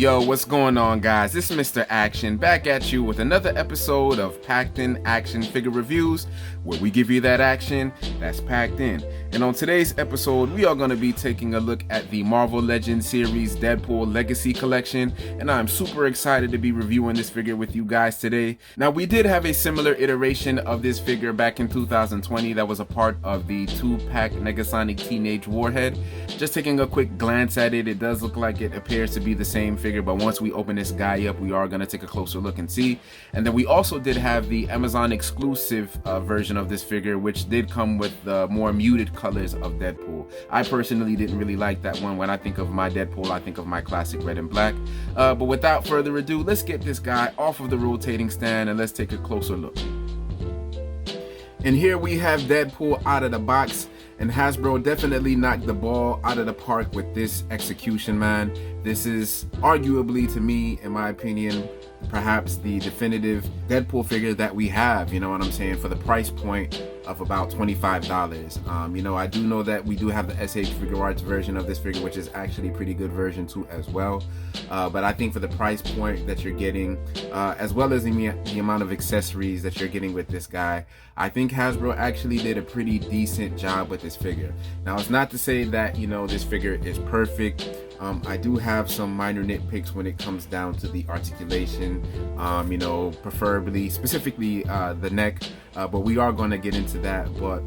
Yo, what's going on, guys? This is Mr. Action back at you with another episode of Packed In Action Figure Reviews, where we give you that action that's packed in. And on today's episode, we are going to be taking a look at the Marvel Legends series Deadpool Legacy Collection, and I'm super excited to be reviewing this figure with you guys today. Now, we did have a similar iteration of this figure back in 2020 that was a part of the 2-pack Negasonic Teenage Warhead. Just taking a quick glance at it, it does look like it appears to be the same figure, but once we open this guy up, we are going to take a closer look and see. And then we also did have the Amazon exclusive version of this figure, which did come with the more muted colors of Deadpool. I personally didn't really like that one. When I think of my Deadpool, I think of my classic red and black. But without further ado, let's get this guy off of the rotating stand and let's take a closer look. And here we have Deadpool out of the box. And Hasbro definitely knocked the ball out of the park with this execution, man. This is arguably, to me, in my opinion, perhaps the definitive Deadpool figure that we have, you know what I'm saying, for the price point of about $25. You know, I do know that we do have the SH Figure Arts version of this figure, which is actually a pretty good version too as well. But I think for the price point that you're getting, as well as the amount of accessories that you're getting with this guy, I think Hasbro actually did a pretty decent job with this figure. Now, it's not to say that, you know, this figure is perfect. I do have some minor nitpicks when it comes down to the articulation, you know, preferably, specifically the neck, but we are going to get into that. But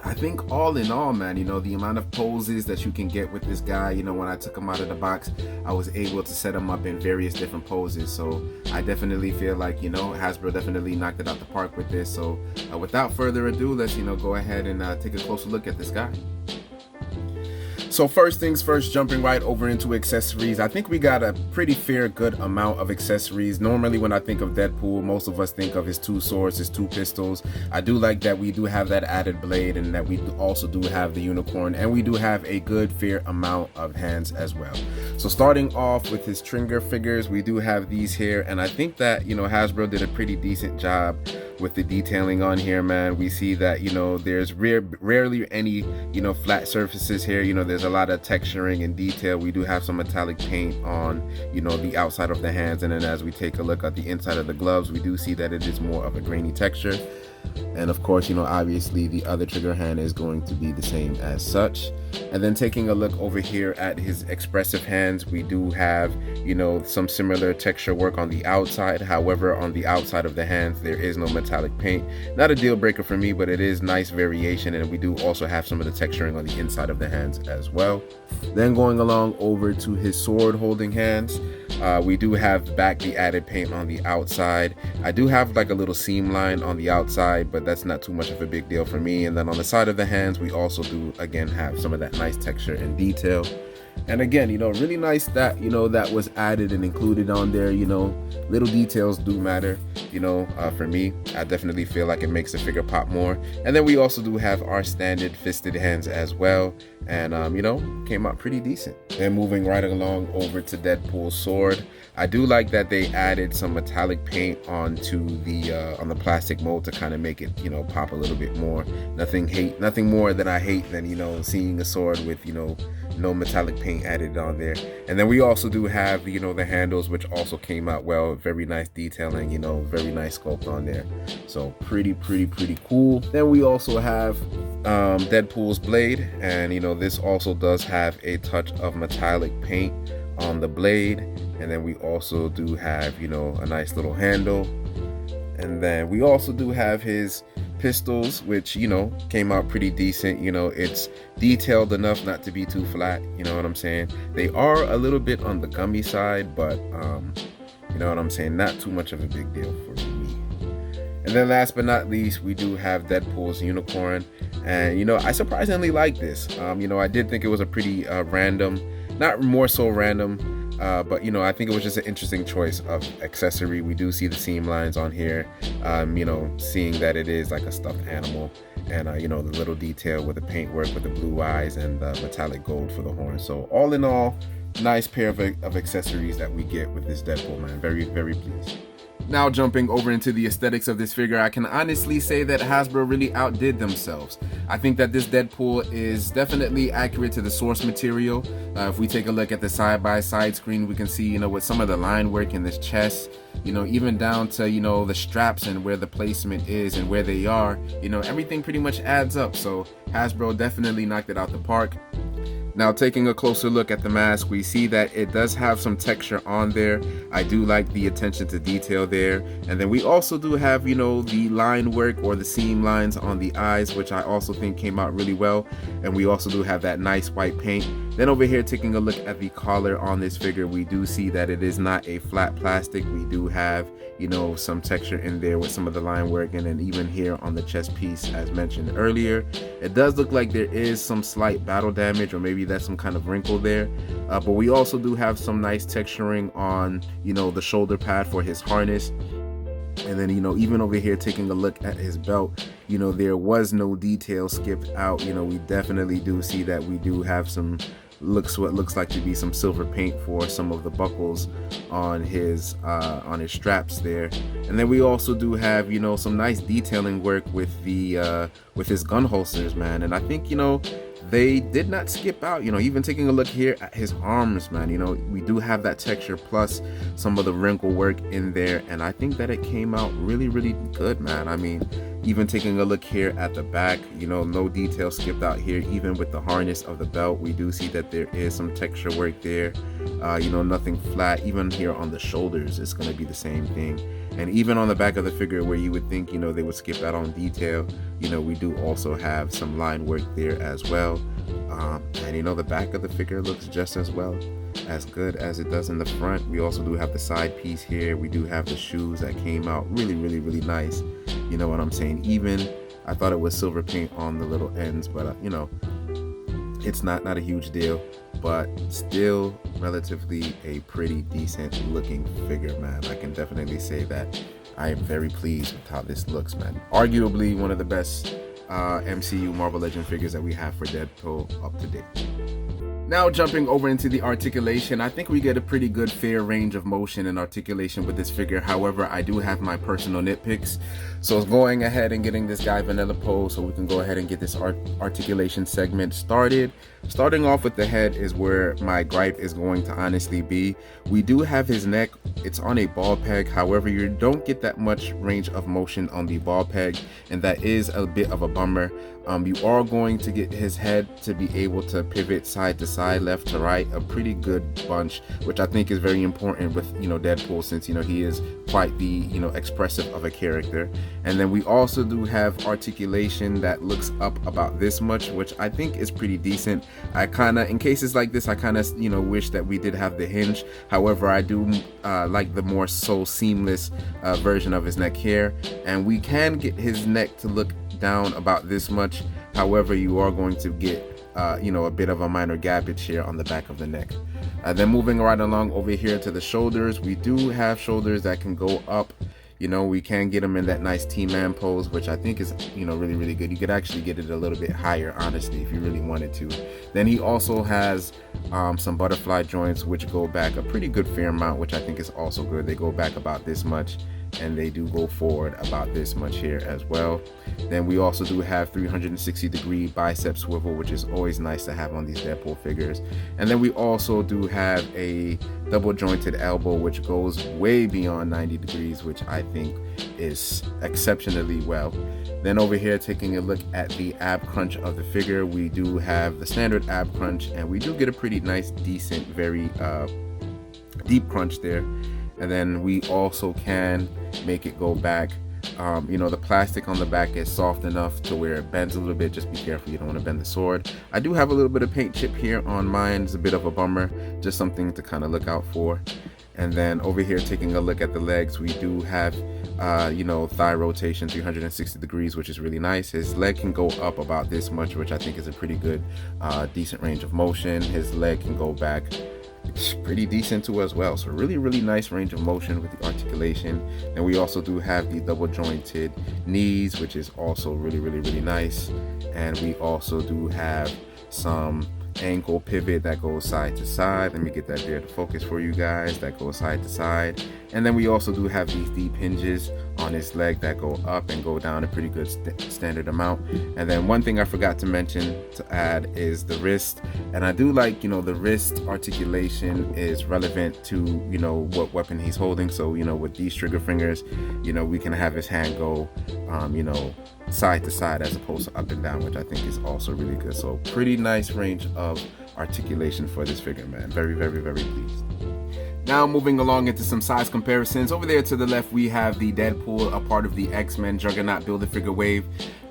I think all in all, man, you know, the amount of poses that you can get with this guy, you know, when I took him out of the box, I was able to set him up in various different poses. So I definitely feel like, you know, Hasbro definitely knocked it out the park with this. So without further ado, let's, you know, go ahead and take a closer look at this guy. So first things first, jumping right over into accessories, I think we got a pretty fair good amount of accessories. Normally when I think of Deadpool, most of us think of his 2 swords, his 2 pistols. I do like that we do have that added blade and that we also do have the unicorn, and we do have a good fair amount of hands as well. So starting off with his Trigger figures, we do have these here, and I think that, you know, Hasbro did a pretty decent job with the detailing on here, man. We see that, you know, there's rarely any, you know, flat surfaces here. You know, there's a lot of texturing and detail. We do have some metallic paint on, you know, the outside of the hands, and then as we take a look at the inside of the gloves, we do see that it is more of a grainy texture. And of course, you know, obviously the other trigger hand is going to be the same as such. And then taking a look over here at his expressive hands, we do have, you know, some similar texture work on the outside. However, on the outside of the hands, there is no metallic paint. Not a deal breaker for me, but it is nice variation. And we do also have some of the texturing on the inside of the hands as well. Then going along over to his sword holding hands, we do have back the added paint on the outside. I do have like a little seam line on the outside, but that's not too much of a big deal for me. And then on the side of the hands, we also do again have some of that nice texture and detail. And again, you know, really nice that, you know, that was added and included on there. You know, little details do matter, you know. For me, I definitely feel like it makes the figure pop more. And then we also do have our standard fisted hands as well, and you know, came out pretty decent. And moving right along over to Deadpool's sword, I do like that they added some metallic paint onto the on the plastic mold to kind of make it, you know, pop a little bit more. Nothing more than I hate than, you know, seeing a sword with, you know, no metallic paint added on there. And then we also do have, you know, the handles, which also came out well. Very nice detailing, you know, very nice sculpt on there. So pretty cool. Then we also have Deadpool's blade, and you know, this also does have a touch of metallic paint on the blade. And then we also do have, you know, a nice little handle. And then we also do have his pistols, which, you know, came out pretty decent. You know, it's detailed enough not to be too flat, you know what I'm saying. They are a little bit on the gummy side, but you know what I'm saying, not too much of a big deal for me. And then last but not least, we do have Deadpool's unicorn, and you know, I surprisingly like this. You know, I did think it was a pretty random, not more so random, but you know, I think it was just an interesting choice of accessory. We do see the seam lines on here, you know, seeing that it is like a stuffed animal, and you know, the little detail with the paintwork with the blue eyes and the metallic gold for the horn. So all in all, nice pair of accessories that we get with this Deadpool, man. Very pleased. Now jumping over into the aesthetics of this figure, I can honestly say that Hasbro really outdid themselves. I think that this Deadpool is definitely accurate to the source material. If we take a look at the side-by-side screen, we can see, with some of the line work in this chest, even down to, the straps and where the placement is and where they are, everything pretty much adds up. So Hasbro definitely knocked it out the park. Now taking a closer look at the mask, we see that it does have some texture on there. I do like the attention to detail there. And then we also do have, the line work or the seam lines on the eyes, which I also think came out really well. And we also do have that nice white paint. Then over here, taking a look at the collar on this figure, we do see that it is not a flat plastic. We do have, some texture in there with some of the line work, and then even here on the chest piece, as mentioned earlier, it does look like there is some slight battle damage, or maybe that's some kind of wrinkle there. But we also do have some nice texturing on, the shoulder pad for his harness. And then, even over here, taking a look at his belt, there was no detail skipped out. We definitely do see that we do have some what looks like to be some silver paint for some of the buckles on his straps there. And then we also do have, some nice detailing work with the with his gun holsters, man. And I think, they did not skip out, even taking a look here at his arms, man. We do have that texture plus some of the wrinkle work in there, and I think that it came out really, really good, man. I mean, even taking a look here at the back, no detail skipped out here. Even with the harness of the belt, we do see that there is some texture work there. Nothing flat. Even here on the shoulders, it's going to be the same thing. And even on the back of the figure, where you would think, they would skip out on detail, we do also have some line work there as well. And the back of the figure looks just as good as it does in the front. We also do have the side piece here. We do have the shoes that came out really, really, really nice. You know what I'm saying? Even I thought it was silver paint on the little ends, but it's not a huge deal, but still relatively a pretty decent looking figure, man. I can definitely say that I am very pleased with how this looks, man. Arguably one of the best MCU Marvel Legend figures that we have for Deadpool up to date. Now jumping over into the articulation, I think we get a pretty good fair range of motion and articulation with this figure. However, I do have my personal nitpicks. So going ahead and getting this guy vanilla pose so we can go ahead and get this articulation segment started. Starting off with the head is where my gripe is going to honestly be. We do have his neck. It's on a ball peg. However, you don't get that much range of motion on the ball peg, and that is a bit of a bummer. You are going to get his head to be able to pivot side to side, left to right, a pretty good bunch, which I think is very important with Deadpool, since he is quite the expressive of a character. And then we also do have articulation that looks up about this much, which I think is pretty decent. I kind of, in cases like this, I kind of wish that we did have the hinge. However, I do like the more so seamless version of his neck here, and we can get his neck to look down about this much. However, you are going to get a bit of a minor gappage here on the back of the neck. Then moving right along over here to the shoulders, we do have shoulders that can go up. We can get them in that nice T-man pose, which I think is really, really good. You could actually get it a little bit higher, honestly, if you really wanted to. Then he also has some butterfly joints, which go back a pretty good fair amount, which I think is also good. They go back about this much, and they do go forward about this much here as well. Then we also do have 360-degree bicep swivel, which is always nice to have on these Deadpool figures. And then we also do have a double jointed elbow, which goes way beyond 90 degrees, which I think is exceptionally well. Then over here, taking a look at the ab crunch of the figure, we do have the standard ab crunch, and we do get a pretty nice, decent, very deep crunch there. And then we also can make it go back. The plastic on the back is soft enough to where it bends a little bit. Just be careful, you don't want to bend the sword. I do have a little bit of paint chip here on mine. It's a bit of a bummer, just something to kind of look out for. And then over here, taking a look at the legs, we do have thigh rotation 360 degrees, which is really nice. His leg can go up about this much, which I think is a pretty good decent range of motion. His leg can go back pretty decent too as well. So really, really nice range of motion with the articulation. And we also do have the double jointed knees, which is also really, really, really nice. And we also do have some ankle pivot that goes side to side. Let me get that there to focus for you guys. That goes side to side. And then we also do have these deep hinges on his leg that go up and go down a pretty good standard amount. And then one thing I forgot to mention to add is the wrist. And I do like, the wrist articulation is relevant to, what weapon he's holding. So, with these trigger fingers, we can have his hand go, side to side as opposed to up and down, which I think is also really good. So pretty nice range of articulation for this figure, man. Very, very, very pleased. Now moving along into some size comparisons. Over there to the left we have the Deadpool, a part of the X-Men Juggernaut Build-A-Figure wave.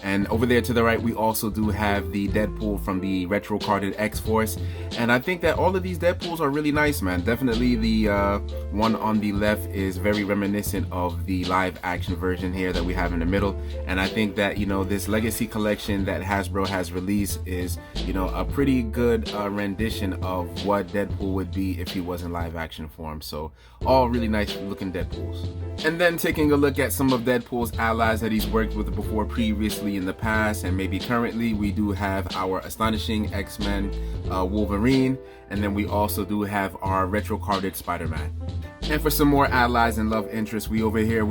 And over there to the right we also do have the Deadpool from the retro carded X-Force. And I think that all of these Deadpools are really nice, man. Definitely the one on the left is very reminiscent of the live action version here that we have in the middle. And I think that, this legacy collection that Hasbro has released is, a pretty good rendition of what Deadpool would be if he was in live action form. So all really nice looking Deadpools. And then taking a look at some of Deadpool's allies that he's worked with before previously in the past and maybe currently, we do have our astonishing X-Men Wolverine, and then we also do have our retro carded Spider-Man. And for some more allies and love interests, we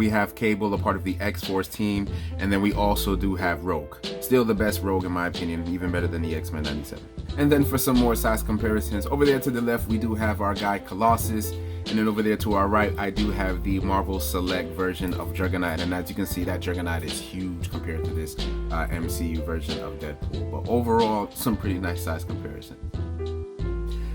have Cable, a part of the X-Force team, and then we also do have Rogue. Still the best Rogue in my opinion, even better than the X-Men 97. And then for some more size comparisons, over there to the left we do have our guy Colossus, and then over there to our right I do have the Marvel Select version of Juggernaut, and as you can see that Juggernaut is huge compared to this MCU version of Deadpool. But overall, some pretty nice size comparison.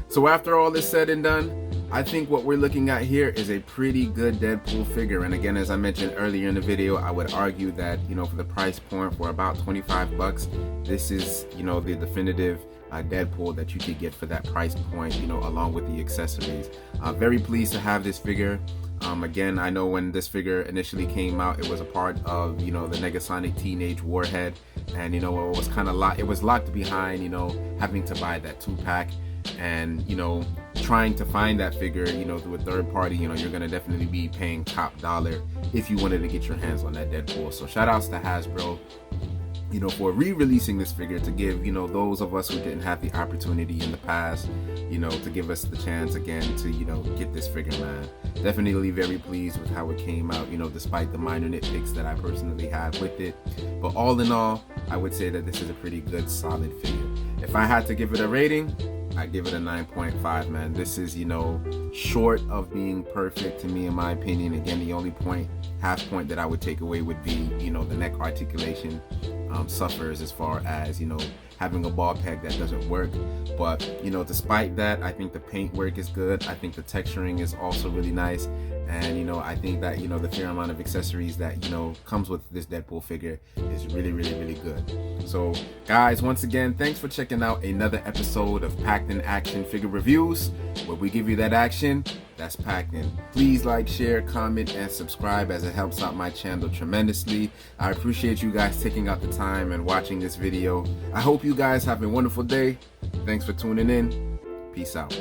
So after all is said and done, I think what we're looking at here is a pretty good Deadpool figure. And again, as I mentioned earlier in the video, I would argue that, for the price point for about 25 bucks, this is, the definitive Deadpool that you could get for that price point, along with the accessories. Very pleased to have this figure. Again, I know when this figure initially came out, it was a part of, the Negasonic Teenage Warhead. And, it was kind of locked, it was locked behind, having to buy that 2-pack. And trying to find that figure through a third party, you're gonna definitely be paying top dollar if you wanted to get your hands on that Deadpool. So shout outs to Hasbro for re-releasing this figure to give those of us who didn't have the opportunity in the past to give us the chance again to get this figure, man. Definitely very pleased with how it came out, despite the minor nitpicks that I personally have with it. But all in all, I would say that this is a pretty good solid figure. If I had to give it a rating, I give it a 9.5, man. This is, short of being perfect to me, in my opinion. Again, the only half point that I would take away would be, the neck articulation suffers as far as, having a ball peg that doesn't work. But, despite that, I think the paint work is good. I think the texturing is also really nice. And, I think that, the fair amount of accessories that, comes with this Deadpool figure is really, really, really good. So, guys, once again, thanks for checking out another episode of Packed in Action Figure Reviews, where we give you that action that's packed in. Please like, share, comment, and subscribe, as it helps out my channel tremendously. I appreciate you guys taking out the time and watching this video. I hope you guys have a wonderful day. Thanks for tuning in. Peace out.